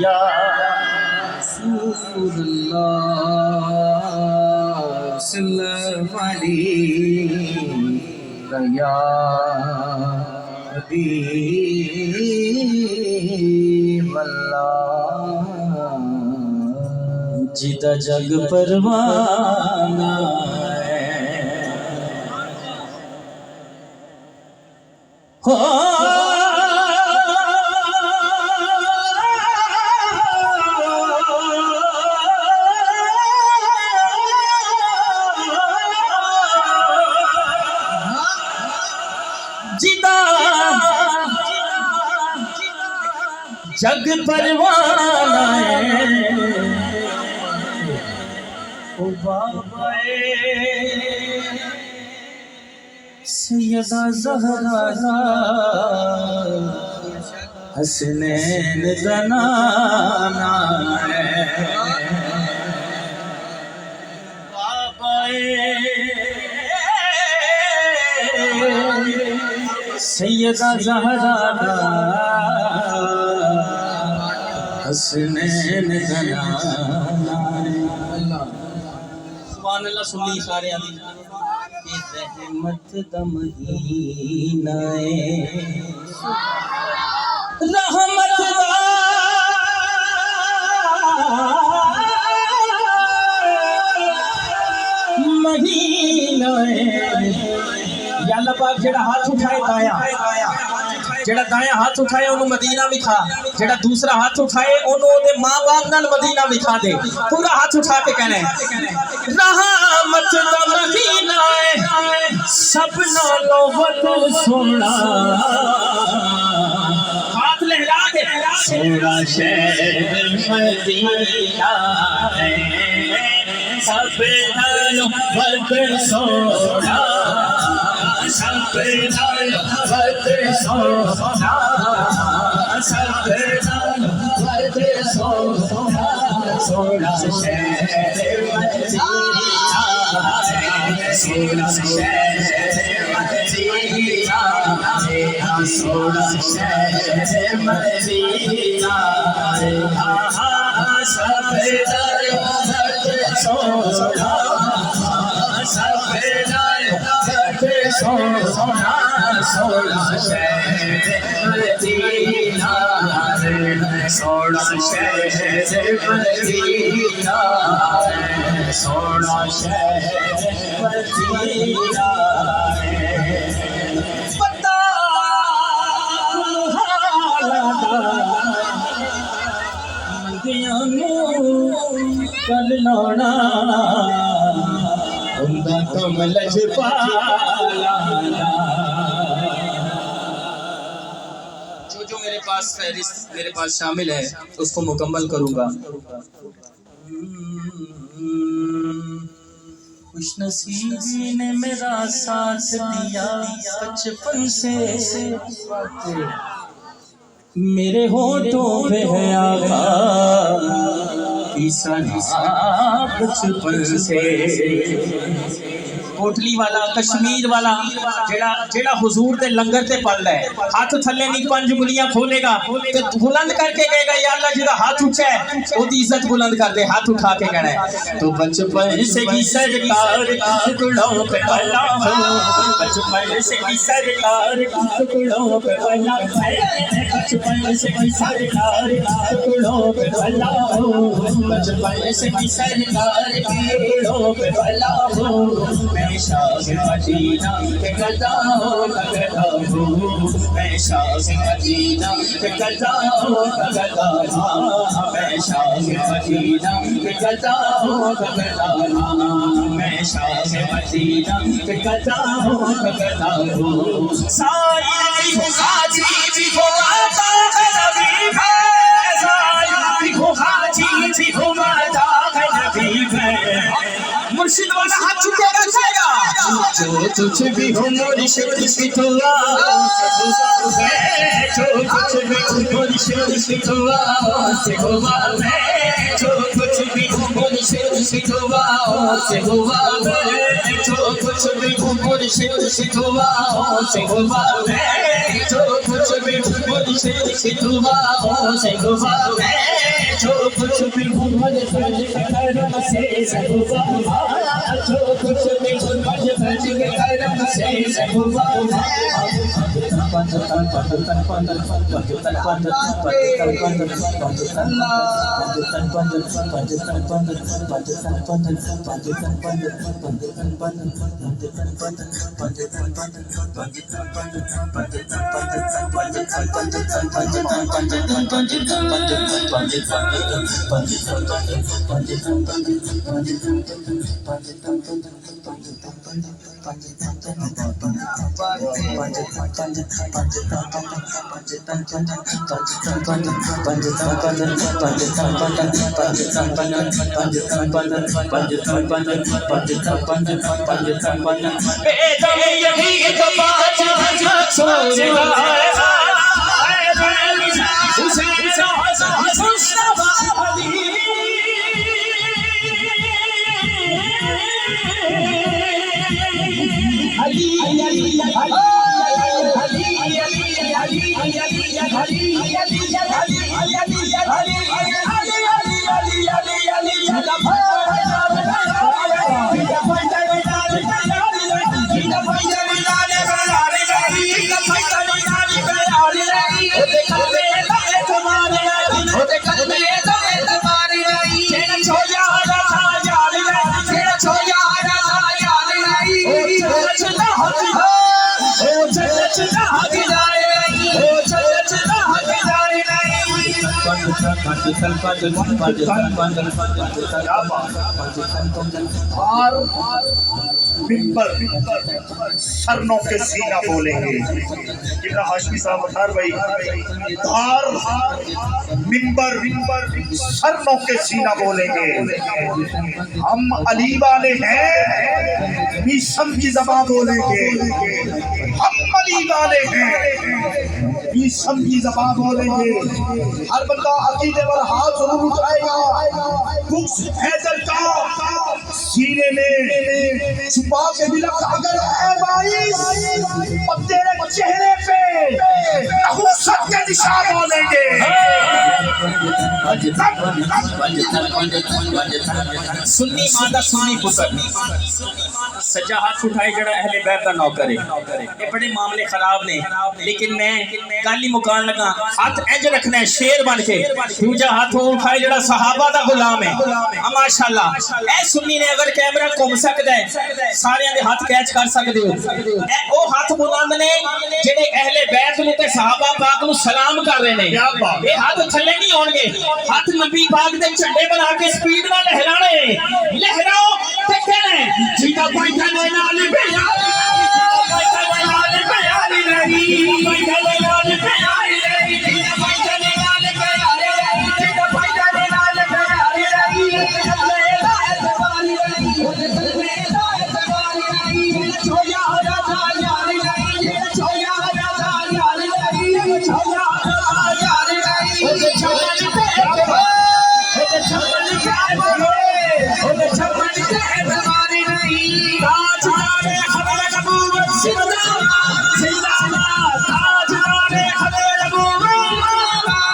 या रसूलल्लाह सल्लल्लाहु अलैहि या हबीबल्लाह। जिदा जग परवाना हो जिदा जग परवाना ओ बाबा सैयदा ज़हरा हसनैन ज़नाना बाबा सैयदा ज़हरा हसनैन ज़नाना। सुभान अल्लाह। सुनी सारे आदि रहमत दा महीना रहमत दा महीना। या अल्लाह पाक जेड़ा हाथ उठाए दाया, जेड़ा दाया हाथ उठाए ओनू मदीना विखा, जेड़ा दूसरा हाथ उठाए ओनू ओदे मां बाप नाल मदीना विखा दे। पूरा हाथ उठा के कहना है रहमत दा महीना सब नालों वध सोना। हाथ लहरा के सोना शहर मदीना है सब नालों वध सोना। सब नालों वध सोना सब नालों वध सोना। सोना शहर मदीना सोना शहर मदीना सोना शहर मदीना सब नालों वध सोना सब नालों वध सोना। सोना शहर मदीना सोना शहर मदीना सोना शहर मदीना। पता मंदियां कल लाना उनका कम लजपाला। जो मेरे पास फहरिस्त मेरे पास शामिल है उसको मुकम्मल करूँगा। खुश नसीबी ने मेरा साथ दिया बचपन से मेरे होठों पे है आका की सना बचपन से। कोटली वाला कश्मीर वाला जेड़ा जेड़ा हुजूर दे लंगर ते पल है हाथ थल्ले नहीं पंज उंगलियां खोलेगा ते बुलंद करके कहेगा या अल्लाह जिदा हाथ ऊंचा है ओदी इज्जत बुलंद कर दे। हाथ उठा के कहना है तो बचपन से ही सरकार टुकड़ों पे पला हो बचपन से ही सरकार टुकड़ों पे पला बचपन से ही सरकार टुकड़ों पे पला हो बचपन से ही सरकार टुकड़ों पे पला हो। मैं शाह मदीना के गदाओ गदा हूँ मैं शाह मदीना के गदाओ गदा हूँ मैं शाह मदीना के गदाओ गदा हूँ मैं शाह मदीना के गदाओ गदा हूँ। साई भी हो हाजी भी हो माता नबी है साई भी हो हाजी भी हो माता नबी है। मुर्शिद वाला हाथ चुकेगा जो कुछ भी हो मुर्शिद की दुआ से जो कुछ भी हो मुर्शिद की दुआ से हुआ जो कुछ भी हो मुर्शिद की दुआ से हुआ जो कुछ भी हो मुर्शिद की दुआ से हुआ जो कुछ भी हो मुर्शिद की दुआ से हुआ जो कुछ भी हो मुर्शिद के करम से हुआ जो कुछ भी हो मुर्शिद के करम से हुआ और मिंबर सरनों के सीना बोलेंगे कितना हाशमी साहब अठार भाई और मिंबर सरनों के सीना बोलेंगे हम अली वाले हैं मीसम की ज़बान बोलेंगे हम अली वाले हैं मीसम की ज़बान बोलेंगे हर बंदा अकीदे पर हाथ जरूर उठाएगा कुछ हैदर का सीने में छुपा के दिल अगर है भाई और तेरे चेहरे पे नहुसत के निशान बोलेंगे सुन्नी मादा सुन्नी पुत्र सच्चा हाथ उठाए जड़ा अहले बैत दा नौकर है ये बड़े मामले खराब ने लेकिन मैं गल ही मुकान लगा हाथ इंज रखना है शेर बन के दूजा हाथ उठाए जड़ा सहाबा दा गुलाम है माशाअल्लाह ए सुन्नी ने अगर कैमरा घूम सकदा है सारे दे हाथ कैच कर सकदे हो ए ओ हाथ बुलंद ने जेडे अहले बैत नु ते सहाबा पाक नु सलाम कर रहे ने ये हाथ थल्ले नहीं होणगे हाथ नबी पाक दे झंडे बना के स्पीड नाल लहराने लहराओ ते कहने जीता पैठा दे नाल प्यारी पैठा दे नाल प्यारी नहीं पैठा दे नाल प्यारी नहीं जीता पैठा दे नाल प्यारी नहीं जीता पैठा दे नाल प्यारी नहीं छोया राजा यार नहीं छोया राजा यार नहीं छोया राजा यार नहीं ओए छमन पे ओए छमन पे तुम्हारी नहीं ताजदारे हमें कबूल जिंदाबाद जिंदाबाद ताजदारे हमें कबूल